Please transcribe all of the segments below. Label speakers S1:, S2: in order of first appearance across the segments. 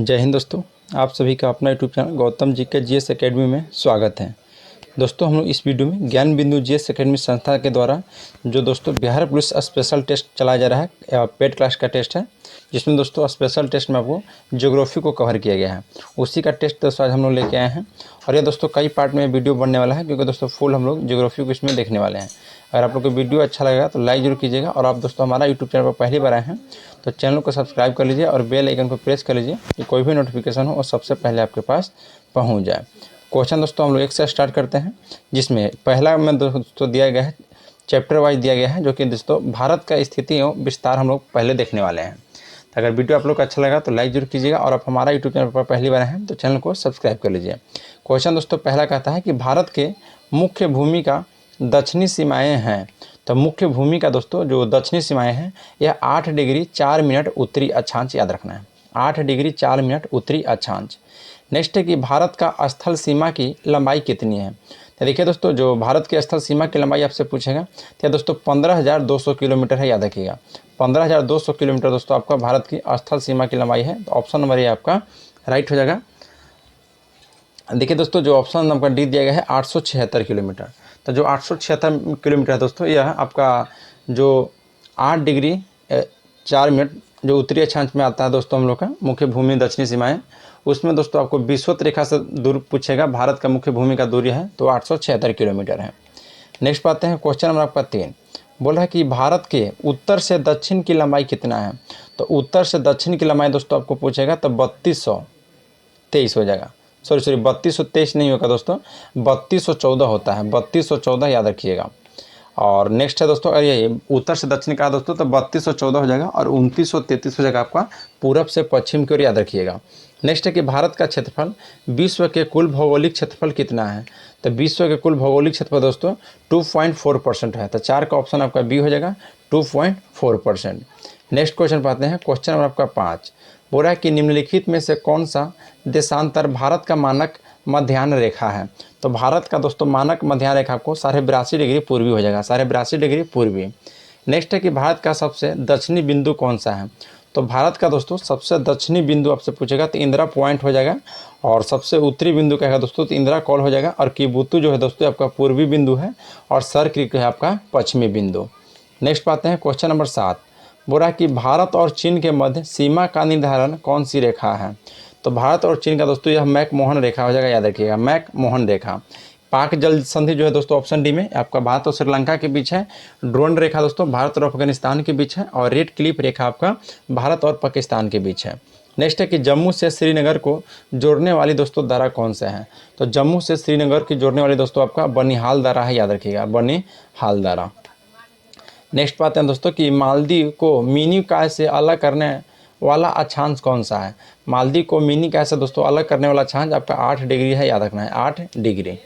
S1: जय हिंद दोस्तों, आप सभी का अपना यूट्यूब चैनल गौतम जी के जीएस एकेडमी में स्वागत है। दोस्तों हम लोग इस वीडियो में ज्ञान बिंदु जीएस एकेडमी संस्था के द्वारा जो दोस्तों बिहार पुलिस स्पेशल टेस्ट चलाया जा रहा है, पेड क्लास का टेस्ट है, जिसमें दोस्तों स्पेशल टेस्ट में आपको ज्योग्राफी को कवर किया गया है। उसी का टेस्ट दोस्तों आज हम लोग लेके आए हैं और ये दोस्तों कई पार्ट में वीडियो बनने वाला है, क्योंकि दोस्तों फुल हम लोग ज्योग्राफी को इसमें देखने वाले हैं। अगर आप लोग को वीडियो अच्छा लगेगा तो लाइक जरूर कीजिएगा, और आप दोस्तों हमारा यूट्यूब चैनल पर पहली बार आए हैं तो चैनल को सब्सक्राइब कर लीजिए और बेल आइकन को प्रेस कर लीजिए कि कोई भी नोटिफिकेशन हो और सबसे पहले आपके पास पहुंच जाए। क्वेश्चन दोस्तों हम लोग एक से स्टार्ट करते हैं, जिसमें पहला में दोस्तों दिया गया है, चैप्टर वाइज दिया गया है, जो कि दोस्तों भारत का स्थिति एवं विस्तार हम लोग पहले देखने वाले हैं। तो अगर वीडियो आप लोग को अच्छा लगा तो लाइक जरूर कीजिएगा, और आप हमारा यूट्यूब चैनल पर पहली बार हैं तो चैनल को सब्सक्राइब कर लीजिए। क्वेश्चन दोस्तों पहला कहता है कि भारत के मुख्य भूमि का दक्षिणी सीमाएँ हैं। तो मुख्य भूमि का दोस्तों जो दक्षिणी सीमाएँ हैं यह 8 डिग्री 4 मिनट उत्तरी अक्षांश, याद रखना है 8 डिग्री 4 मिनट उत्तरी अक्षांश। नेक्स्ट है कि भारत का स्थल सीमा की लंबाई कितनी है। तो देखिए दोस्तों, जो भारत के स्थल सीमा की लंबाई आपसे पूछेगा तो दोस्तों 15,200 किलोमीटर है, याद रखिएगा 15,200 किलोमीटर दोस्तों आपका भारत की स्थल सीमा की लंबाई है। तो ऑप्शन नंबर ये आपका राइट हो जाएगा। देखिए दोस्तों, जो ऑप्शन नंबर डी दिया गया है 876 किलोमीटर। तो जो 876 किलोमीटर है दोस्तों, यह आपका जो 8 डिग्री 4 मिनट जो उत्तरी अक्षांश में आता है दोस्तों हम लोग का मुख्य भूमि दक्षिणी सीमाएँ, उसमें दोस्तों आपको विषुवत रेखा से दूर पूछेगा। भारत का मुख्य भूमि का दूरी है तो 876 किलोमीटर है। नेक्स्ट पाते हैं क्वेश्चन नंबर आपका 3। बोल रहा है कि भारत के उत्तर से दक्षिण की लंबाई कितना है। तो उत्तर से दक्षिण की लंबाई दोस्तों आपको पूछेगा तो 3223 हो जाएगा। सॉरी 3223 नहीं होगा दोस्तों, 3214 होता है, 3214 याद रखिएगा। और नेक्स्ट है दोस्तों, ये उत्तर से दक्षिण का दोस्तों तो 3214 हो जाएगा, और 2933 हो जाएगा आपका पूरब से पश्चिम की ओर, याद रखिएगा। नेक्स्ट है कि भारत का क्षेत्रफल विश्व के कुल भौगोलिक क्षेत्रफल कितना है। तो विश्व के कुल भौगोलिक क्षेत्रफल दोस्तों 2.4% है। तो 4 का ऑप्शन आपका बी हो जाएगा, 2.4%। नेक्स्ट क्वेश्चन पाते हैं, क्वेश्चन नंबर आपका 5। बोल रहा है कि निम्नलिखित में से कौन सा देशांतर भारत का मानक मध्याह्न रेखा है। तो भारत का दोस्तों मानक मध्याह्न रेखा आपको 82.5 डिग्री पूर्वी हो जाएगा, 82.5 डिग्री पूर्वी। नेक्स्ट है कि भारत का सबसे दक्षिणी बिंदु कौन सा है। तो भारत का दोस्तों सबसे दक्षिणी बिंदु आपसे पूछेगा तो इंदिरा पॉइंट हो जाएगा, और सबसे उत्तरी बिंदु कहेगा दोस्तों तो इंदिरा कॉल हो जाएगा, और किबुतु जो है दोस्तों आपका पूर्वी बिंदु है, और सर क्रीक है आपका पश्चिमी बिंदु। नेक्स्ट पाते हैं क्वेश्चन नंबर 7। बोल रहा है कि भारत और चीन के मध्य सीमा का निर्धारण कौन सी रेखा है। तो भारत और चीन का दोस्तों यह मैक-मोहन रेखा हो जाएगा, याद रखिएगा मैक-मोहन रेखा। पाक जल संधि जो है दोस्तों ऑप्शन डी में आपका भारत और श्रीलंका के बीच है। ड्रोन रेखा दोस्तों भारत और अफगानिस्तान के बीच है, और रेड क्लिप रेखा आपका भारत और पाकिस्तान के बीच है। नेक्स्ट है कि जम्मू से श्रीनगर को जोड़ने वाली दोस्तों दर्रा कौन सा है। तो जम्मू से श्रीनगर की जोड़ने वाली दोस्तों आपका बनिहाल दर्रा है, याद रखिएगा बनिहाल दर्रा। नेक्स्ट पाते हैं दोस्तों कि मालदीव को मिनी काय से अलग करने वाला अक्षांश कौन सा है। मालदीव को मिनी काय से दोस्तों अलग करने वाला अक्षांश आपका 8 डिग्री है, याद रखना है 8 डिग्री।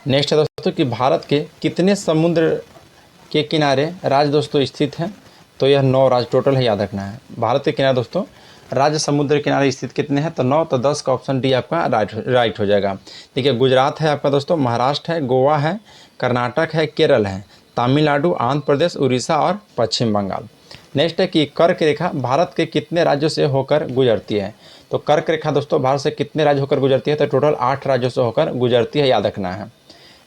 S1: नेक्स्ट है दोस्तों कि भारत के कितने समुद्र के किनारे राज्य दोस्तों स्थित हैं। तो यह 9 राज्य टोटल है, याद रखना है। भारत के किनारे दोस्तों राज्य समुद्र के किनारे स्थित कितने हैं तो 9। तो 10 का ऑप्शन डी आपका राइट हो जाएगा। देखिए गुजरात है आपका दोस्तों, महाराष्ट्र है, गोवा है, कर्नाटक है, केरल है, तमिलनाडु, आंध्र प्रदेश, उड़ीसा और पश्चिम बंगाल। नेक्स्ट है कि कर्क रेखा भारत के कितने राज्यों से होकर गुजरती है। तो कर्क रेखा दोस्तों भारत से कितने राज्य होकर गुजरती है तो टोटल 8 राज्यों से होकर गुजरती है, याद रखना है।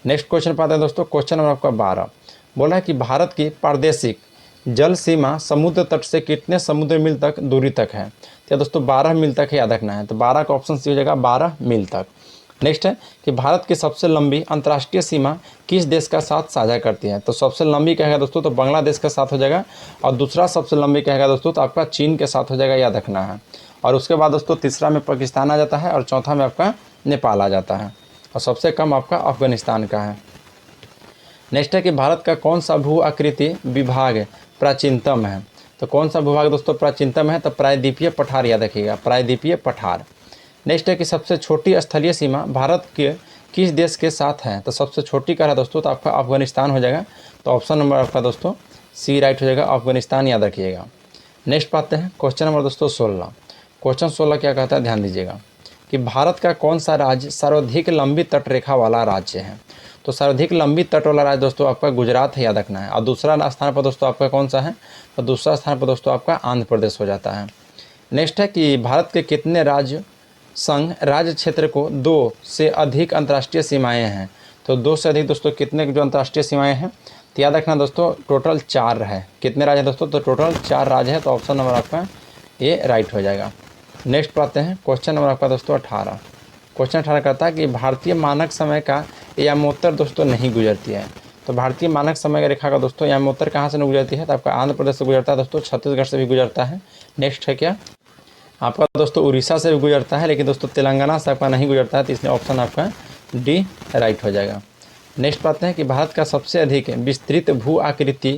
S1: नेक्स्ट क्वेश्चन पाते हैं दोस्तों, क्वेश्चन नंबर आपका 12। बोला है कि भारत की प्रादेशिक जल सीमा समुद्र तट से कितने समुद्र मील तक दूरी तक है। तो दोस्तों 12 मील तक है, याद रखना है। तो 12 का ऑप्शन सी हो जाएगा 12 मील तक। नेक्स्ट है कि भारत की सबसे लंबी अंतर्राष्ट्रीय सीमा किस देश का साथ साझा करती है। तो सबसे लंबी कहेगा दोस्तों तो बांग्लादेश के साथ हो जाएगा, और दूसरा सबसे लंबी कहेगा दोस्तों तो आपका चीन के साथ हो जाएगा, याद रखना है। और उसके बाद दोस्तों तीसरा में पाकिस्तान आ जाता है, और चौथा में आपका नेपाल आ जाता है, और सबसे कम आपका अफगानिस्तान का है। नेक्स्ट है कि भारत का कौन सा भू आकृति विभाग प्राचीनतम है। तो कौन सा विभाग दोस्तों प्राचीनतम है तो प्रायद्वीपीय पठार, याद रखिएगा प्रायद्वीपीय पठार। नेक्स्ट है कि सबसे छोटी स्थलीय सीमा भारत के किस देश के साथ है। तो सबसे छोटी का है दोस्तों तो आपका अफगानिस्तान हो जाएगा। तो ऑप्शन नंबर आपका दोस्तों सी राइट हो जाएगा, अफगानिस्तान, याद रखिएगा। नेक्स्ट पाते हैं क्वेश्चन नंबर दोस्तों 16। क्वेश्चन 16 क्या कहता है, ध्यान दीजिएगा कि भारत का कौन सा राज्य सर्वाधिक लंबी तट रेखा वाला राज्य है। तो सर्वाधिक लंबी तट वाला राज्य दोस्तों आपका गुजरात है, याद रखना है। और दूसरा स्थान पर दोस्तों आपका कौन सा है तो दूसरा स्थान पर दोस्तों आपका आंध्र प्रदेश हो जाता है। नेक्स्ट है कि भारत के कितने राज्य संघ राज्य क्षेत्र को 2 से अधिक अंतर्राष्ट्रीय सीमाएं हैं। तो 2 से अधिक दोस्तों कितने जो अंतर्राष्ट्रीय सीमाएं हैं, तो याद रखना दोस्तों टोटल 4 है। कितने राज्य हैं दोस्तों, तो टोटल 4 राज्य है। तो ऑप्शन नंबर आपका ये राइट हो जाएगा। नेक्स्ट पर आते हैं, क्वेश्चन नंबर आपका दोस्तों 18। क्वेश्चन 18 कहता है कि भारतीय मानक समय का यामोत्तर दोस्तों नहीं गुजरती है। तो भारतीय मानक समय का रेखा का दोस्तों यामोत्तर कहाँ से नहीं गुजरती है, तो आपका आंध्र प्रदेश से गुजरता है दोस्तों, छत्तीसगढ़ से भी गुजरता है। नेक्स्ट है क्या आपका दोस्तों उड़ीसा से भी गुजरता है, लेकिन दोस्तों तेलंगाना से आपका नहीं गुजरता है। तो इसलिए ऑप्शन आपका डी राइट हो जाएगा। नेक्स्ट पाते हैं कि भारत का सबसे अधिक विस्तृत भू आकृति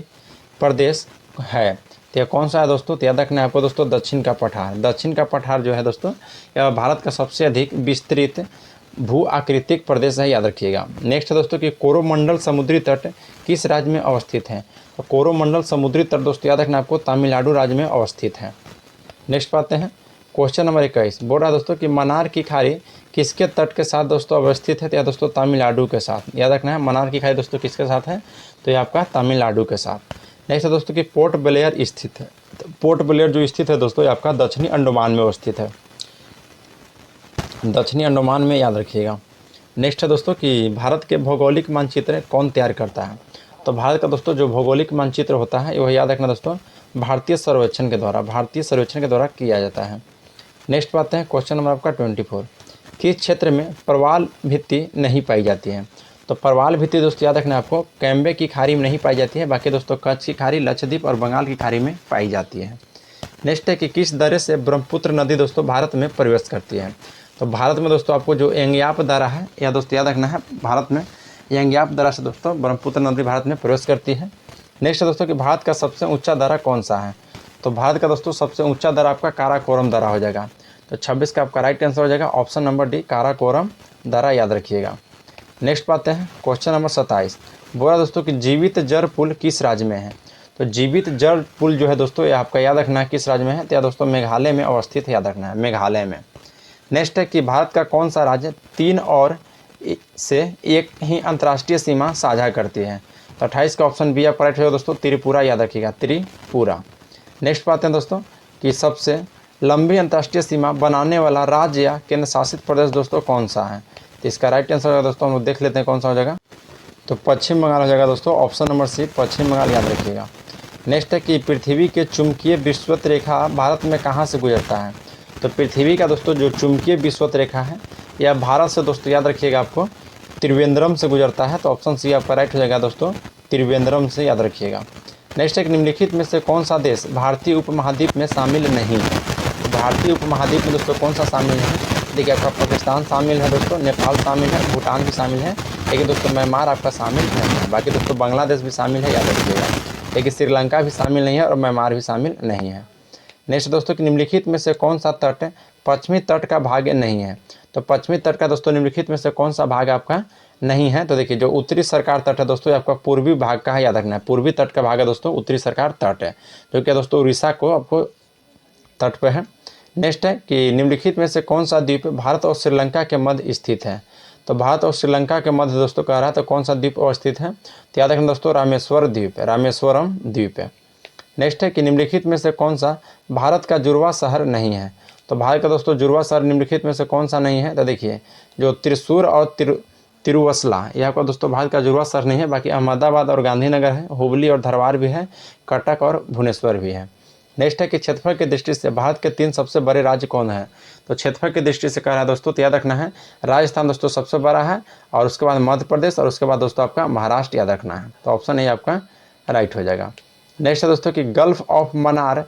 S1: प्रदेश है, तो यह कौन सा है दोस्तों, तो याद रखना है आपको दोस्तों दक्षिण का पठार। दक्षिण का पठार जो है दोस्तों यह भारत का सबसे अधिक विस्तृत भू आकृतिक प्रदेश है, याद रखिएगा। नेक्स्ट है दोस्तों कि कोरोमंडल समुद्री तट किस राज्य में अवस्थित है। तो कोरोमंडल समुद्री तट दोस्तों याद रखना आपको तमिलनाडु राज्य में अवस्थित है। नेक्स्ट पाते हैं क्वेश्चन नंबर 21। बोल रहा है दोस्तों कि मन्नार की खाड़ी किसके तट के साथ दोस्तों अवस्थित है, तो यह दोस्तों तमिलनाडु के साथ। याद रखना है मन्नार की खाड़ी दोस्तों किसके साथ है, तो ये आपका तमिलनाडु के साथ। नेक्स्ट है दोस्तों कि पोर्ट ब्लेयर स्थित है। तो पोर्ट ब्लेयर जो स्थित है दोस्तों ये आपका दक्षिणी अंडमान में अवस्थित है, दक्षिणी अंडमान में, याद रखिएगा। नेक्स्ट है दोस्तों कि भारत के भौगोलिक मानचित्र कौन तैयार करता है। तो भारत का दोस्तों जो भौगोलिक मानचित्र होता है वह याद रखना दोस्तों भारतीय सर्वेक्षण के द्वारा किया जाता है। नेक्स्ट बात है क्वेश्चन नंबर आपका 24। किस क्षेत्र में प्रवाल भित्ति नहीं पाई जाती है। तो प्रवाल भित्ति दोस्तों याद रखना आपको कैम्बे की खाड़ी में नहीं पाई जाती है, बाकी दोस्तों कच्छ की खाड़ी, लक्षद्वीप और बंगाल की खाड़ी में पाई जाती है। नेक्स्ट है कि किस दर्रे से ब्रह्मपुत्र नदी दोस्तों भारत में प्रवेश करती है। तो भारत में दोस्तों आपको जो एंग्याप दर्रा है या दोस्तों याद रखना है भारत में एंग्याप दर्रा से दोस्तों ब्रह्मपुत्र नदी भारत में प्रवेश करती है। नेक्स्ट है दोस्तों कि भारत का सबसे ऊंचा दर्रा कौन सा है। तो भारत का दोस्तों सबसे ऊंचा दर्रा आपका काराकोरम दर्रा हो जाएगा। तो 26 का आपका राइट आंसर हो जाएगा ऑप्शन नंबर डी काराकोरम दर्रा, याद रखिएगा। नेक्स्ट बात है क्वेश्चन नंबर 27। बोला दोस्तों कि जीवित जल पुल किस राज्य में है। तो जीवित जल पुल जो है दोस्तों ये आपका याद रखना है किस राज्य में है, तो दोस्तों मेघालय में अवस्थित है, याद रखना है मेघालय में। नेक्स्ट है कि भारत का कौन सा राज्य 3 और से एक ही अंतर्राष्ट्रीय सीमा साझा करती है। तो 28 का ऑप्शन बी आपका राइट होगा दोस्तों त्रिपुरा, याद रखिएगा त्रिपुरा। नेक्स्ट बात है दोस्तों कि सबसे लंबी अंतर्राष्ट्रीय सीमा बनाने वाला राज्य या केंद्र शासित प्रदेश दोस्तों कौन सा है। तो इसका राइट आंसर होगा दोस्तों हम लोग देख लेते हैं कौन सा हो जाएगा। तो पश्चिम बंगाल हो जाएगा दोस्तों ऑप्शन नंबर सी पश्चिम बंगाल, याद रखिएगा। नेक्स्ट है कि पृथ्वी के चुंबकीय विषुवत रेखा भारत में कहाँ से गुजरता है। तो पृथ्वी का दोस्तों जो चुंबकीय विषुवत रेखा है यह भारत से दोस्तों याद रखिएगा आपको त्रिवेंद्रम से गुजरता है। तो ऑप्शन सी आपका राइट हो जाएगा दोस्तों त्रिवेंद्रम से, याद रखिएगा। नेक्स्ट है कि निम्नलिखित में से कौन सा देश भारतीय उपमहाद्वीप में शामिल नहीं है। भारतीय उपमहाद्वीप में दोस्तों कौन सा शामिल है, देखिए आपका पाकिस्तान शामिल है दोस्तों, नेपाल शामिल है, भूटान भी शामिल है, लेकिन दोस्तों म्यांमार आपका शामिल नहीं है। बाकी दोस्तों बांग्लादेश भी शामिल है, याद रखिएगा, लेकिन श्रीलंका भी शामिल नहीं है और म्यांमार भी शामिल नहीं है। नेक्स्ट दोस्तों कि निम्नलिखित में से कौन सा तट पश्चिमी तट का भाग नहीं है। तो पश्चिमी तट का दोस्तों निम्नलिखित में से कौन सा भाग आपका नहीं है। तो देखिए जो उत्तरी सरकार तट है दोस्तों आपका पूर्वी भाग का है, याद रखना है पूर्वी तट का भाग है दोस्तों उत्तरी सरकार तट है, जो कि दोस्तों उड़ीसा को आपको तट पे है। नेक्स्ट है कि निम्नलिखित में से कौन सा द्वीप भारत और श्रीलंका के मध्य स्थित है। तो भारत और श्रीलंका के मध्य दोस्तों कह रहा है तो कौन सा द्वीप अवस्थित है, तो याद रखना दोस्तों रामेश्वर द्वीप है, रामेश्वरम द्वीप है। नेक्स्ट है कि निम्नलिखित में से कौन सा भारत का जुड़वा शहर नहीं है। तो भारत का दोस्तों जुड़वा शहर निम्नलिखित में से कौन सा नहीं है। तो देखिए जो त्रिशूर और तिरुवसला यह आपका दोस्तों भारत का जुड़वा शहर नहीं है, बाकी अहमदाबाद और गांधीनगर है, हुबली और धारवाड़ भी है, कटक और भुवनेश्वर भी है। नेक्स्ट है कि क्षेत्रफल की दृष्टि से भारत के 3 सबसे बड़े राज्य कौन है। तो क्षेत्रफल की दृष्टि से कह रहा है दोस्तों तो याद रखना है राजस्थान दोस्तों सबसे बड़ा है, और उसके बाद मध्य प्रदेश, और उसके बाद दोस्तों आपका महाराष्ट्र, याद रखना है। तो ऑप्शन ए आपका राइट हो जाएगा। नेक्स्ट है दोस्तों कि गल्फ ऑफ मन्नार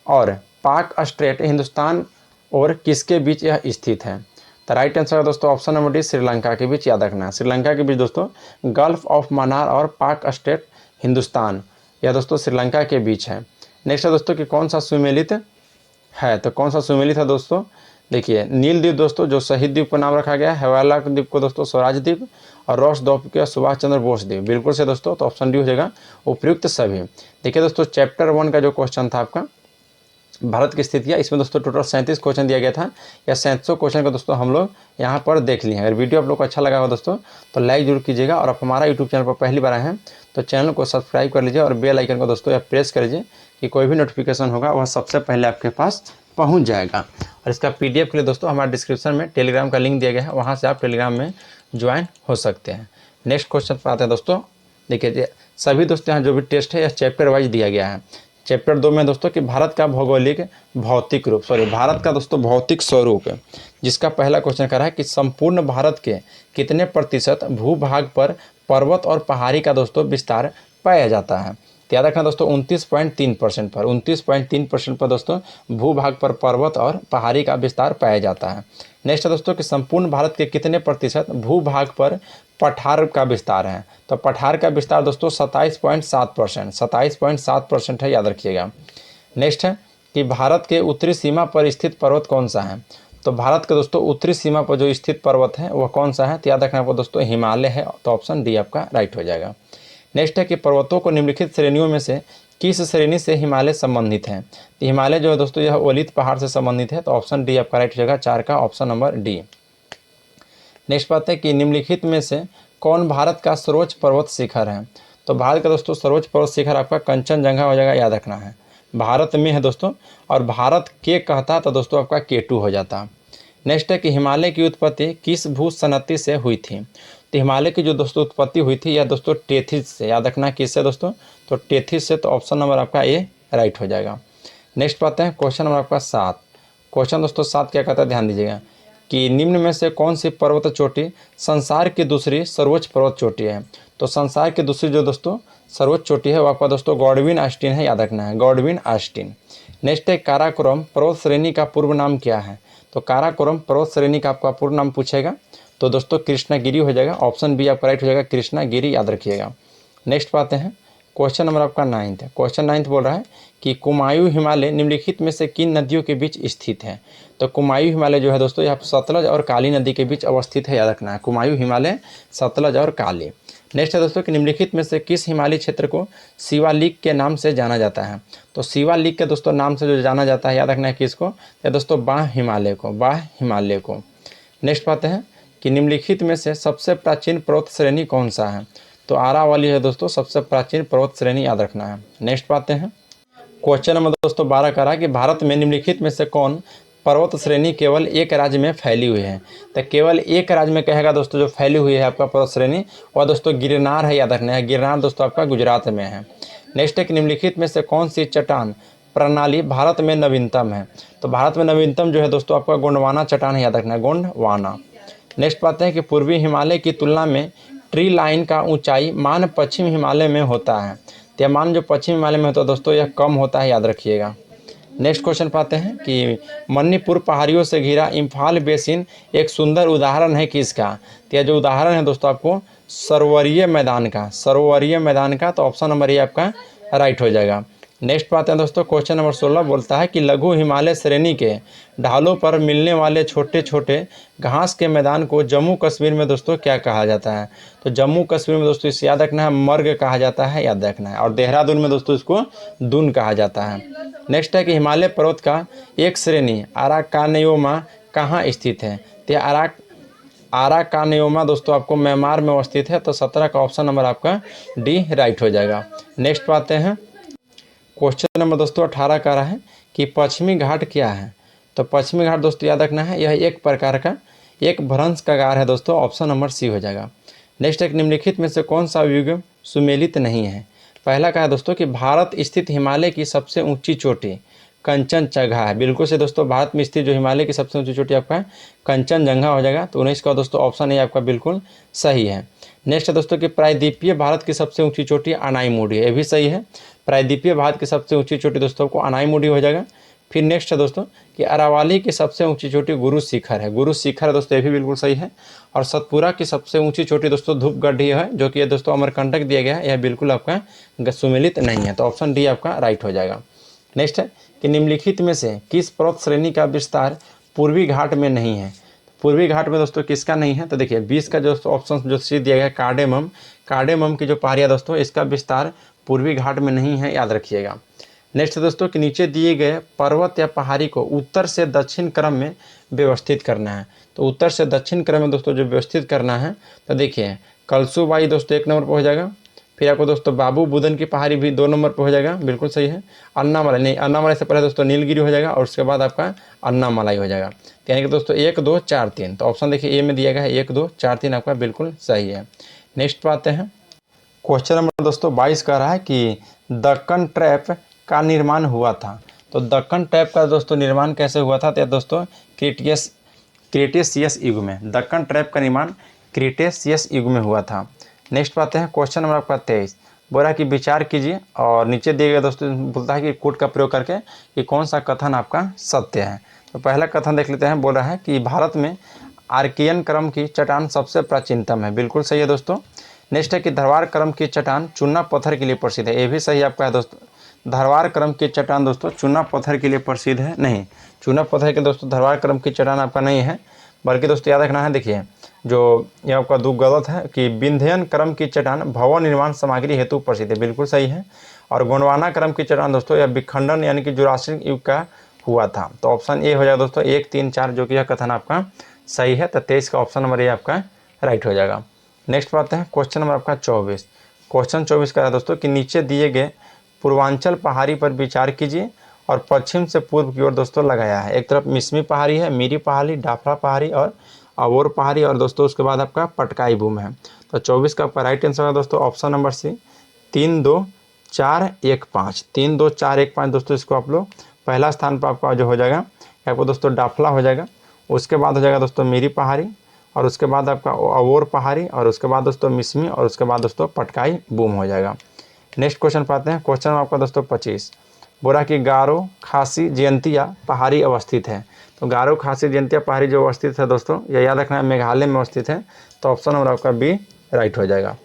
S1: और पाक स्ट्रेट हिंदुस्तान और किसके बीच यह स्थित है। तो राइट आंसर है दोस्तों ऑप्शन नंबर डी श्रीलंका के बीच, याद रखना है श्रीलंका के बीच दोस्तों गल्फ ऑफ मन्नार और पाक स्ट्रेट हिंदुस्तान यह दोस्तों श्रीलंका के बीच है। नेक्स्ट है दोस्तों कि कौन सा सुमेलित है। तो कौन सा सुमेलित है दोस्तों, देखिए नील द्वीप दोस्तों जो शहीद द्वीप का नाम रखा गया है, हवाला द्वीप को दोस्तों स्वराज द्वीप, और रॉस द्वीप के सुभाष चंद्र बोस द्वीप, बिल्कुल से दोस्तों। तो ऑप्शन डी हो जाएगा उपयुक्त सभी। देखिए दोस्तों चैप्टर 1 का जो क्वेश्चन था आपका भारत की स्थितियाँ, इसमें दोस्तों टोटल 37 क्वेश्चन दिया गया था, या 37 क्वेश्चन का दोस्तों हम लोग यहाँ पर देख लिए हैं। अगर वीडियो आप लोग को अच्छा लगा हो दोस्तों तो लाइक जरूर कीजिएगा, और आप हमारा यूट्यूब चैनल पर पहली बार आए हैं तो चैनल को सब्सक्राइब कर लीजिए और बेल आइकन को दोस्तों या प्रेस कर लीजिए कि कोई भी नोटिफिकेशन होगा वह सबसे पहले आपके पास पहुंच जाएगा। और इसका PDF के लिए दोस्तों हमारे डिस्क्रिप्शन में टेलीग्राम का लिंक दिया गया है, वहां से आप टेलीग्राम में ज्वाइन हो सकते हैं। नेक्स्ट क्वेश्चन पर आते हैं दोस्तों। देखिए सभी दोस्तों यहाँ जो भी टेस्ट है यह चैप्टर वाइज दिया गया है। चैप्टर 2 में दोस्तों कि भारत का भारत का दोस्तों भौतिक स्वरूप है, जिसका पहला क्वेश्चन कह रहा है कि संपूर्ण भारत के कितने प्रतिशत भूभाग पर पर्वत और पहाड़ी का दोस्तों विस्तार पाया जाता है। तो याद रखना दोस्तों 29.3% पर 29.3% पर दोस्तों भूभाग पर पर्वत और पहाड़ी का विस्तार पाया जाता है। नेक्स्ट है दोस्तों कि संपूर्ण भारत के कितने प्रतिशत भूभाग पर पठार का विस्तार है। तो पठार का विस्तार दोस्तों 27.7% है, याद रखिएगा। नेक्स्ट है कि भारत के उत्तरी सीमा पर स्थित पर्वत कौन सा है। तो भारत के दोस्तों उत्तरी सीमा पर जो स्थित पर्वत है वह कौन सा है। तो याद रखना आपको दोस्तों हिमालय है, तो ऑप्शन डी आपका राइट हो जाएगा। नेक्स्ट है कि पर्वतों को निम्नलिखित श्रेणियों में से किस श्रेणी से हिमालय संबंधित है। तो हिमालय जो है दोस्तों यह ओलित पहाड़ से संबंधित है, तो ऑप्शन डी आपका राइट हो जाएगा, 4 का ऑप्शन नंबर डी। नेक्स्ट बात है कि निम्नलिखित में से कौन भारत का सर्वोच्च पर्वत शिखर है। तो भारत का दोस्तों सर्वोच्च पर्वत शिखर आपका कंचनजंगा हो जाएगा, याद रखना है। भारत में है दोस्तों, और भारत के कहता तो दोस्तों आपका K2 हो जाता। नेक्स्ट है कि हिमालय की उत्पत्ति किस भूसनती से हुई थी। तो हिमालय की जो दोस्तों उत्पत्ति हुई थी यह दोस्तों टेथिस से, याद रखना किससे दोस्तों, तो टेथिस से, तो ऑप्शन नंबर आपका ए राइट हो जाएगा। नेक्स्ट बात है क्वेश्चन नंबर आपका 7। क्वेश्चन दोस्तों 7 क्या कहता है, ध्यान दीजिएगा कि निम्न में से कौन सी पर्वत चोटी संसार की दूसरी सर्वोच्च पर्वत चोटी है। तो संसार की दूसरी जो दोस्तों सर्वोच्च चोटी है वो आपका दोस्तों गॉडविन ऑस्टिन है, याद रखना है, गॉडविन ऑस्टिन। नेक्स्ट है काराकोरम पर्वत श्रेणी का पूर्व नाम क्या है। तो काराकोरम पर्वत श्रेणी का आपका पूर्व नाम पूछेगा तो दोस्तों कृष्णागिरी हो जाएगा, ऑप्शन बी आपका राइट हो जाएगा, कृष्णागिरी, याद रखिएगा। नेक्स्ट पाते हैं क्वेश्चन नंबर आपका 9 है। क्वेश्चन 9 बोल रहा है कि कुमायूं हिमालय निम्नलिखित में से किन नदियों के बीच स्थित है। तो कुमायूं हिमालय जो है दोस्तों यह सतलज और काली नदी के बीच अवस्थित है, याद रखना है, कुमायूं हिमालय सतलज और काली। नेक्स्ट है दोस्तों कि निम्नलिखित में से किस हिमालय क्षेत्र को शिवालिक के नाम से जाना जाता है। तो शिवालिक के दोस्तों नाम से जो जाना जाता है, याद रखना है किसको, या दोस्तों बाह हिमालय को। नेक्स्ट पाते हैं कि निम्नलिखित में से सबसे प्राचीन पर्वत श्रेणी कौन सा है। तो आरावली है दोस्तों सबसे प्राचीन पर्वत श्रेणी, याद रखना है। नेक्स्ट पाते हैं क्वेश्चन नंबर दोस्तों 12 कह रहा है कि भारत में निम्नलिखित में से कौन पर्वत श्रेणी केवल एक राज्य में फैली हुई है। तो केवल एक राज्य में कहेगा दोस्तों जो फैली हुई है आपका पर्वत श्रेणी वह दोस्तों गिरनार है, याद रखना है, गिरनार दोस्तों आपका गुजरात में है। नेक्स्ट है कि निम्नलिखित में से कौन सी चट्टान प्रणाली भारत में नवीनतम है। तो भारत में नवीनतम जो है दोस्तों आपका गोंडवाना चट्टान है, याद रखना है, गोंडवाना। नेक्स्ट पाते हैं कि पूर्वी हिमालय की तुलना में ट्री लाइन का ऊंचाई मान पश्चिम हिमालय में होता है। तो यह मान जो पश्चिम हिमालय में होता है दोस्तों यह कम होता है, याद रखिएगा। नेक्स्ट क्वेश्चन पाते हैं कि मणिपुर पहाड़ियों से घिरा इम्फाल बेसिन एक सुंदर उदाहरण है किसका। तो यह जो उदाहरण है दोस्तों आपको सरोवरीय मैदान का, तो ऑप्शन नंबर ए आपका राइट हो जाएगा। नेक्स्ट पाते हैं दोस्तों क्वेश्चन नंबर 16 बोलता है कि लघु हिमालय श्रेणी के ढालों पर मिलने वाले छोटे छोटे घास के मैदान को जम्मू कश्मीर में दोस्तों क्या कहा जाता है। तो जम्मू कश्मीर में दोस्तों इसे याद रखना है मर्ग कहा जाता है, याद रखना है, और देहरादून में दोस्तों इसको दून कहा जाता है। नेक्स्ट है कि हिमालय पर्वत का एक श्रेणी अराकानयोमा कहाँ स्थित है। तो अराकानयोमा दोस्तों आपको म्यांमार में अवस्थित है, तो 17 का ऑप्शन नंबर आपका डी राइट हो जाएगा। नेक्स्ट पाते हैं क्वेश्चन नंबर दोस्तों 18 का रहा है कि पश्चिमी घाट क्या है। तो पश्चिमी घाट दोस्तों याद रखना है यह एक प्रकार का एक भ्रंश का गार है दोस्तों, ऑप्शन नंबर सी हो जाएगा। नेक्स्ट एक निम्नलिखित में से कौन सा युग सुमेलित नहीं है। पहला कहा है दोस्तों कि भारत स्थित हिमालय की सबसे ऊंची चोटी कंचनजंगा है, बिल्कुल से दोस्तों भारत में स्थित जो हिमालय की सबसे ऊंची चोटी आपका कंचनजंगा हो जाएगा, तो 19 का दोस्तों ऑप्शन ए आपका बिल्कुल सही है। नेक्स्ट है दोस्तों कि प्रायद्वीपीय भारत की सबसे ऊंची चोटी अनाईमुडी है, ये भी सही है, प्रायद्वीपीय भारत की सबसे ऊंची चोटी दोस्तों को अनाईमुडी हो जाएगा। फिर नेक्स्ट है दोस्तों कि अरावली की सबसे ऊंची चोटी गुरु शिखर है, दोस्तों ये भी बिल्कुल सही है। और सतपुरा की सबसे ऊंची चोटी दोस्तों धूपगढ़ी है, जो कि ये दोस्तों अमरकंटक दिया गया है, यह बिल्कुल आपका सुमेलित नहीं है, तो ऑप्शन डी आपका राइट हो जाएगा। नेक्स्ट है कि निम्नलिखित में से किस पर्वत श्रेणी का विस्तार पूर्वी घाट में नहीं है। पूर्वी घाट में दोस्तों किसका नहीं है, तो देखिए 20 का जो ऑप्शन जो सी दिया गया कार्डेमम की जो पहाड़ियाँ दोस्तों इसका विस्तार पूर्वी घाट में नहीं है, याद रखिएगा। नेक्स्ट दोस्तों कि नीचे दिए गए पर्वत या पहाड़ी को उत्तर से दक्षिण क्रम में व्यवस्थित करना है। तो उत्तर से दक्षिण क्रम में दोस्तों जो व्यवस्थित करना है, तो देखिए कलसूबाई दोस्तों 1 नंबर पर हो जाएगा, फिर आपको दोस्तों बाबू बुदन की पहाड़ी भी 2 नंबर पर हो जाएगा, बिल्कुल सही है। अन्नामलाई नहीं, अन्नामलाई से पहले दोस्तों नीलगिरी हो जाएगा और उसके बाद आपका अन्नामलाई हो जाएगा। यानी कि दोस्तों 1 2 4 3, तो ऑप्शन देखिए ए में दिया गया है 1 2 4 3 आपका बिल्कुल सही है। नेक्स्ट पे आते हैं। क्वेश्चन नंबर दोस्तों 22 कह रहा है कि दक्कन ट्रैप का निर्माण हुआ था। तो दक्कन ट्रैप का दोस्तों निर्माण कैसे हुआ था? तो दोस्तों क्रेटेशियस युग में दक्कन ट्रैप का निर्माण क्रेटेशियस युग में हुआ था। नेक्स्ट पाते हैं क्वेश्चन नंबर आपका 23। बोल रहा है कि विचार कीजिए और नीचे दिए गए दोस्तों बोलता है कि कोड का प्रयोग करके कि कौन सा कथन आपका सत्य है। तो पहला कथन देख लेते हैं। बोल रहा है कि भारत में आर्कियन क्रम की चट्टान सबसे प्राचीनतम है, बिल्कुल सही है दोस्तों। नेक्स्ट है कि धरवार क्रम की चट्टान चूना पत्थर के लिए प्रसिद्ध है, ये भी सही आपका है दोस्तों। धरवार क्रम की चट्टान दोस्तों चूना पत्थर के लिए प्रसिद्ध है, नहीं, चूना पत्थर के दोस्तों धरवार क्रम की चट्टान आपका नहीं है, बल्कि दोस्तों याद रखना है। देखिए जो ये आपका दो गलत है कि विंध्यन क्रम की चट्टान भवन निर्माण सामग्री हेतु प्रसिद्ध है, बिल्कुल सही है। और गोंडवाना क्रम की चट्टान दोस्तों यह विखंडन यानी कि जुरासिक युग का हुआ था। तो ऑप्शन ए हो जाएगा दोस्तों 1 3 4, जो कि यह कथन आपका सही है। तो 23 का ऑप्शन नंबर ए आपका राइट हो जाएगा। नेक्स्ट बात है क्वेश्चन नंबर आपका 24। क्वेश्चन 24 का है दोस्तों कि नीचे दिए गए पूर्वांचल पहाड़ी पर विचार कीजिए और पश्चिम से पूर्व की ओर दोस्तों लगाया है। एक तरफ मिसमी पहाड़ी है, मीरी पहाड़ी, डाफरा पहाड़ी और अवोर पहाड़ी, और दोस्तों उसके बाद आपका पटकाई भूमि है। तो 24 का आपका राइट आंसर है दोस्तों ऑप्शन नंबर सी 3 2 4 1 5। 3 2 4 1 5 दोस्तों इसको आप लोग पहला स्थान पर आपका जो हो जाएगा आपको दोस्तों डाफला हो जाएगा, उसके बाद हो जाएगा दोस्तों मीरी पहाड़ी, और उसके बाद आपका अवोर पहाड़ी, और उसके बाद दोस्तों मिसमी, और उसके बाद दोस्तों पटकाई बूम हो जाएगा। नेक्स्ट क्वेश्चन पाते हैं। क्वेश्चन आपका दोस्तों 25। बोला कि गारो खासी जयंतिया पहाड़ी अवस्थित है। तो गारो खासी जयंतिया पहाड़ी जो अवस्थित है दोस्तों यह याद रखना है मेघालय में अवस्थित है। तो ऑप्शन नंबर आपका बी राइट हो जाएगा।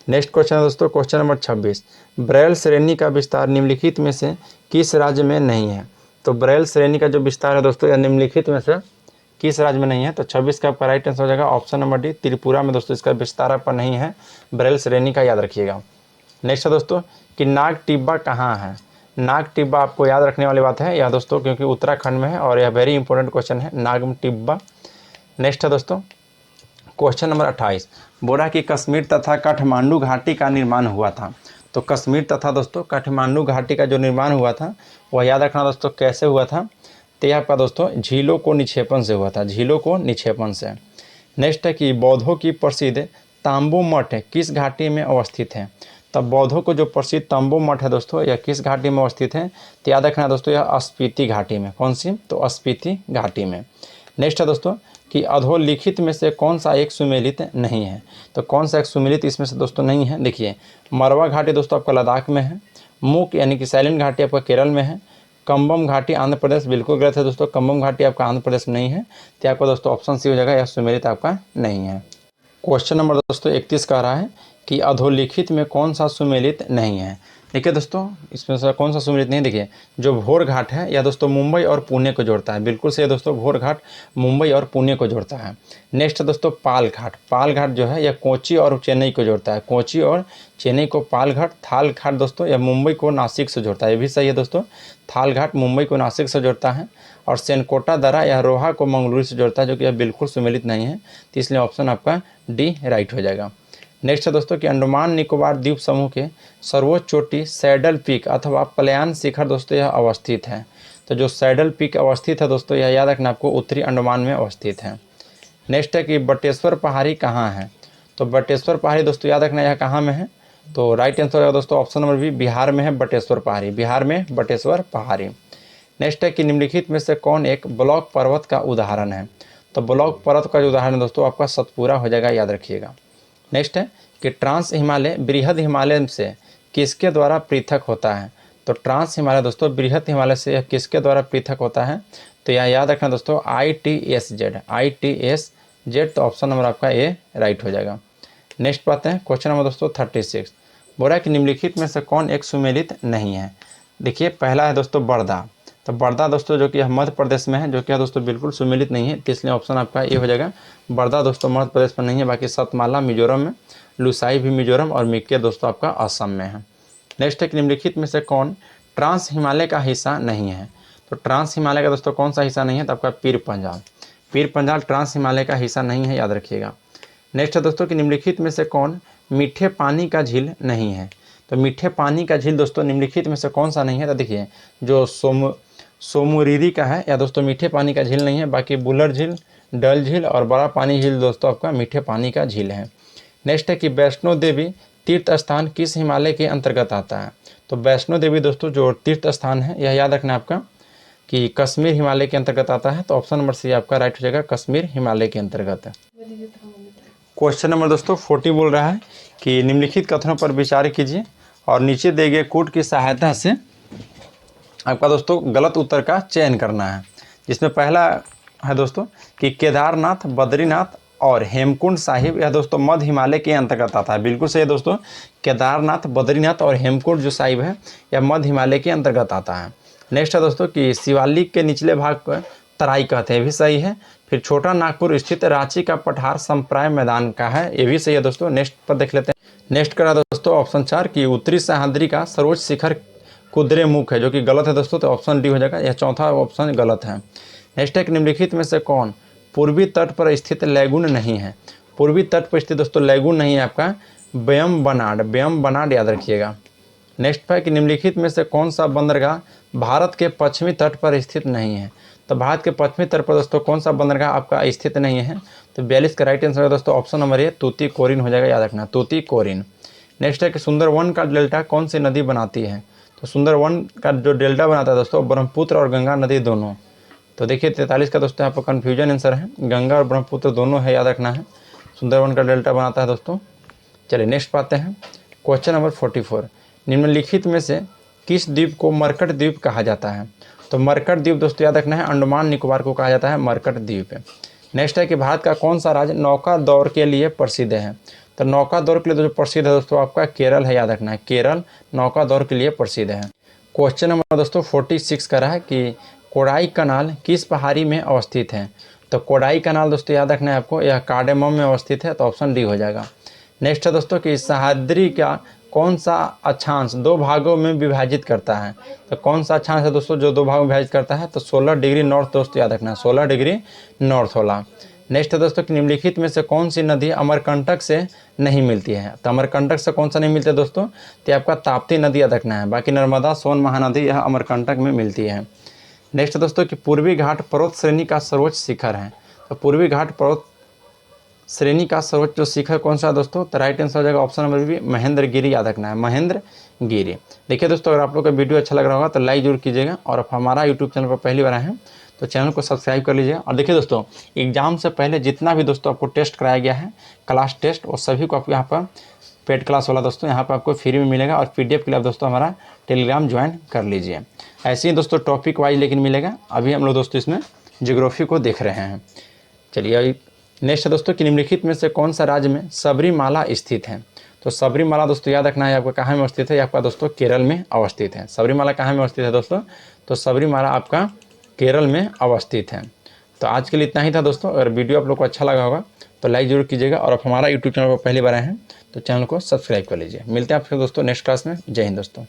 S1: नेक्स्ट क्वेश्चन है दोस्तों क्वेश्चन नंबर 26। ब्रेल श्रेणी का विस्तार निम्नलिखित में से किस राज्य में नहीं है? तो ब्रेल श्रेणी का जो विस्तार है दोस्तों यह निम्नलिखित में से किस राज्य में नहीं है? तो 26 का आपका राइट आंसर हो जाएगा ऑप्शन नंबर डी त्रिपुरा में दोस्तों इसका विस्तार आपका नहीं है ब्रेल श्रेणी का, याद रखिएगा। नेक्स्ट है दोस्तों कि नाग टिब्बा कहाँ है? नाग टिब्बा आपको याद रखने वाली बात है यह दोस्तों, क्योंकि उत्तराखंड में है और यह वेरी इंपॉर्टेंट क्वेश्चन है, नाग टिब्बा। नेक्स्ट है दोस्तों क्वेश्चन नंबर 28। बोला कि कश्मीर तथा काठमांडू घाटी का निर्माण हुआ था। तो कश्मीर तथा दोस्तों काठमांडू घाटी का जो निर्माण हुआ था वह याद रखना दोस्तों कैसे हुआ था? तो यह आपका दोस्तों झीलों को निक्षेपण से हुआ था, झीलों को निक्षेपण से। नेक्स्ट है कि बौद्धों की प्रसिद्ध तांबू मठ किस घाटी में अवस्थित है? तब बौद्धों को जो प्रसिद्ध तांबू मठ है दोस्तों यह किस घाटी में अवस्थित है? तो याद रखना दोस्तों यह स्पीति घाटी में। कौन सी? तो स्पीति घाटी में। नेक्स्ट है दोस्तों कि अधोलिखित में से कौन सा एक सुमेलित नहीं है? तो कौन सा एक सुमेलित इसमें से दोस्तों नहीं है? देखिए मरवा घाटी दोस्तों आपका लद्दाख में है, मूक यानी कि साइलेंट घाटी आपका केरल में है, कम्बम घाटी आंध्र प्रदेश, बिल्कुल गलत है दोस्तों, कम्बम घाटी आपका आंध्र प्रदेश में नहीं है। तो आपका दोस्तों ऑप्शन सी हो जाएगा, यह सुमेलित आपका नहीं है। क्वेश्चन नंबर दोस्तों 31 कह रहा है कि अधोलिखित में कौन सा सुमेलित नहीं है? देखिए दोस्तों इसमें से कौन सा सुमेलित नहीं, देखिए जो भोर घाट है यह दोस्तों मुंबई और पुणे को जोड़ता है, बिल्कुल सही है दोस्तों, भोर घाट मुंबई और पुणे को जोड़ता है। नेक्स्ट है दोस्तों पाल घाट, पाल घाट जो है यह कोची और चेन्नई को जोड़ता है, कोची और चेन्नई को पाल घाट। थाल घाट दोस्तों यह मुंबई को नासिक से जोड़ता है, ये भी सही है दोस्तों, थाल घाट मुंबई को नासिक से जोड़ता है। और सेनकोटा दरा यह रोहा को मंगलुरु से जोड़ता है, जो कि यह बिल्कुल सुमेलित नहीं है। तो इसलिए ऑप्शन आपका डी राइट हो जाएगा। नेक्स्ट है दोस्तों कि अंडमान निकोबार द्वीप समूह के सर्वोच्च चोटी सैडल पीक अथवा पलायन शिखर दोस्तों यह अवस्थित है। तो जो सैडल पीक अवस्थित है दोस्तों यह याद रखना आपको उत्तरी अंडमान में अवस्थित है। नेक्स्ट है कि बटेश्वर पहाड़ी कहाँ है? तो बटेश्वर पहाड़ी दोस्तों याद रखना यह कहाँ में है? तो राइट आंसर है दोस्तों ऑप्शन नंबर बी बिहार में है बटेश्वर पहाड़ी, बिहार में बटेश्वर पहाड़ी। नेक्स्ट है कि निम्नलिखित में से कौन एक ब्लॉक पर्वत का उदाहरण है? तो ब्लॉक पर्वत का जो उदाहरण है दोस्तों आपका सतपुरा हो जाएगा, याद रखिएगा। नेक्स्ट है कि ट्रांस हिमालय बृहद हिमालय से किसके द्वारा पृथक होता है? तो ट्रांस हिमालय दोस्तों बृहद हिमालय से यह किसके द्वारा पृथक होता है? तो यह याद रखना दोस्तों ITSZ, ITSZ। तो ऑप्शन नंबर आपका ए राइट हो जाएगा। नेक्स्ट बात है क्वेश्चन नंबर दोस्तों 36। बोला कि निम्नलिखित में से कौन एक सुमेलित नहीं है? देखिए पहला है दोस्तों बर्दा। तो बर्दा दोस्तों जो कि मध्य प्रदेश में है, जो कि दोस्तों बिल्कुल सुमेलित नहीं है, तो इसलिए ऑप्शन आपका ये हो जाएगा। बर्दा दोस्तों मध्य प्रदेश में नहीं है, बाकी सतमाला मिजोरम में, लुसाई भी मिजोरम, और मिक्के दोस्तों आपका असम में है। नेक्स्ट है कि निम्नलिखित में से कौन ट्रांस हिमालय का हिस्सा नहीं है? तो ट्रांस हिमालय का दोस्तों कौन सा हिस्सा नहीं है? तो आपका पीर पंजाल, पीर पंजाल ट्रांस हिमालय का हिस्सा नहीं है, याद रखिएगा। नेक्स्ट है दोस्तों कि निम्नलिखित में से कौन मीठे पानी का झील नहीं है। तो मीठे पानी का झील दोस्तों निम्नलिखित में से कौन सा नहीं है? तो देखिए जो सोमुरीरी का है या दोस्तों मीठे पानी का झील नहीं है। बाकी बुलर झील, डल झील और बड़ा पानी झील दोस्तों आपका मीठे पानी का झील है। नेक्स्ट है कि वैष्णो देवी तीर्थ स्थान किस हिमालय के अंतर्गत आता है? तो वैष्णो देवी दोस्तों जो तीर्थ स्थान है यह याद रखना आपका कि कश्मीर हिमालय के अंतर्गत आता है। तो ऑप्शन नंबर सी आपका राइट हो जाएगा, कश्मीर हिमालय के अंतर्गत है। क्वेश्चन नंबर दोस्तों 40 बोल रहा है कि निम्नलिखित कथनों पर विचार कीजिए और नीचे दिए गए कोड की सहायता से आपका दोस्तों गलत उत्तर का चयन करना है। जिसमें पहला है दोस्तों कि केदारनाथ, बद्रीनाथ और हेमकुंड साहिब यह दोस्तों मध्य हिमालय के अंतर्गत आता है। बिल्कुल सही है दोस्तों, केदारनाथ, बद्रीनाथ और हेमकुंड जो साहिब है यह मध्य हिमालय के अंतर्गत आता है। नेक्स्ट है दोस्तों कि शिवालिक के निचले भाग को तराई कहते हैं, ये भी सही है। फिर छोटा नागपुर स्थित रांची का पठार संप्राय मैदान का है, ये भी सही है दोस्तों। नेक्स्ट पर देख लेते हैं। नेक्स्ट करा दोस्तों ऑप्शन 4 कि उत्तरी सह्याद्री का सर्वोच्च शिखर कुद्रेमुख है, जो कि गलत है दोस्तों। तो ऑप्शन डी हो जाएगा, यह चौथा ऑप्शन गलत है। नेक्स्ट है कि निम्नलिखित में से कौन पूर्वी तट पर स्थित लैगून नहीं है? पूर्वी तट पर स्थित दोस्तों लैगून नहीं है आपका वेम्बनाड याद रखिएगा। नेक्स्ट है कि निम्नलिखित में से कौन सा बंदरगाह भारत के पश्चिमी तट पर स्थित नहीं है? तो भारत के पश्चिमी तट पर दोस्तों कौन सा बंदरगाह आपका स्थित नहीं है? तो 42 का राइट आंसर है दोस्तों ऑप्शन नंबर ए तूतीकोरिन हो जाएगा, याद रखना तूतीकोरिन। नेक्स्ट है कि सुंदरवन का डेल्टा कौन सी नदी बनाती है? तो सुंदरवन का जो डेल्टा बनाता है दोस्तों ब्रह्मपुत्र और गंगा नदी दोनों। तो देखिए 43 का दोस्तों यहाँ पर कन्फ्यूजन आंसर है, गंगा और ब्रह्मपुत्र दोनों है, याद रखना है। सुंदरवन का डेल्टा बनाता है दोस्तों। चलिए नेक्स्ट पाते हैं क्वेश्चन नंबर 44। निम्नलिखित में से किस द्वीप को मरकट द्वीप कहा जाता है? तो मरकट द्वीप दोस्तों याद रखना है अंडमान निकोबार को कहा जाता है मरकट द्वीप। नेक्स्ट है कि भारत का कौन सा राज्य नौका दौड़ के लिए प्रसिद्ध है? तो नौका दौड़ के लिए जो प्रसिद्ध है दोस्तों आपका केरल है, याद रखना है केरल नौका दौड़ के लिए प्रसिद्ध है। क्वेश्चन नंबर दोस्तों 46 का रहा है कि कोडाई कनाल किस पहाड़ी में अवस्थित है? तो कोडाई कनाल दोस्तों याद रखना है आपको, यह कार्डेमम में अवस्थित है। तो ऑप्शन डी हो जाएगा। नेक्स्ट है दोस्तों कि सह्याद्री का कौन सा अक्षांश दो भागों में विभाजित करता है? तो कौन सा अक्षांश है दोस्तों जो दो भागों में विभाजित करता है? तो 16 डिग्री नॉर्थ दोस्तों याद रखना है, 16 डिग्री नॉर्थ वाला। नेक्स्ट है दोस्तों कि निम्नलिखित में से कौन सी नदी अमरकंटक से नहीं मिलती है? तो अमरकंटक से कौन सा नहीं मिलता है दोस्तों? तो आपका ताप्ती नदी याद रखना है। बाकी नर्मदा, सोन महानदी यह अमरकंटक में मिलती है। नेक्स्ट है दोस्तों कि पूर्वी घाट पर्वत श्रेणी का सर्वोच्च शिखर है। तो पूर्वी घाट पर्वत श्रेणी का सर्वोच्च जो शिखर कौन सा है दोस्तों? तो राइट आंसर हो जाएगा ऑप्शन नंबर बी महेंद्रगिरी, याद रखना है महेंद्रगिरी। देखिए दोस्तों अगर आप लोग का वीडियो अच्छा लग रहा होगा तो लाइक जरूर कीजिएगा और आप हमारा यूट्यूब चैनल पर पहली बार आए हैं तो चैनल को सब्सक्राइब कर लीजिएगा। और देखिए दोस्तों एग्जाम से पहले जितना भी दोस्तों आपको टेस्ट कराया गया है क्लास टेस्ट, वो सभी को आपको यहाँ पर पेड क्लास वाला दोस्तों यहाँ पर आपको फ्री में मिलेगा। और PDF के लिए आप दोस्तों हमारा टेलीग्राम ज्वाइन कर लीजिए। ऐसे ही दोस्तों टॉपिक वाइज लेकिन मिलेगा। अभी हम लोग दोस्तों इसमें ज्योग्राफी को देख रहे हैं। चलिए नेक्स्ट है दोस्तों कि निम्नलिखित में से कौन सा राज्य में सबरीमाला स्थित है? तो सबरीमाला दोस्तों याद रखना है आपका कहाँ में अवस्थित है? आपका दोस्तों केरल में अवस्थित है। सबरीमाला कहाँ में अवस्थित है दोस्तों? तो सबरीमाला आपका केरल में अवस्थित है। तो आज के लिए इतना ही था दोस्तों। अगर वीडियो आप लोग को अच्छा लगा होगा तो लाइक जरूर कीजिएगा और आप हमारा यूट्यूब चैनल पर पहली बार आए हैं तो चैनल को सब्सक्राइब कर लीजिए। मिलते हैं आपसे दोस्तों नेक्स्ट क्लास में। जय हिंद दोस्तों।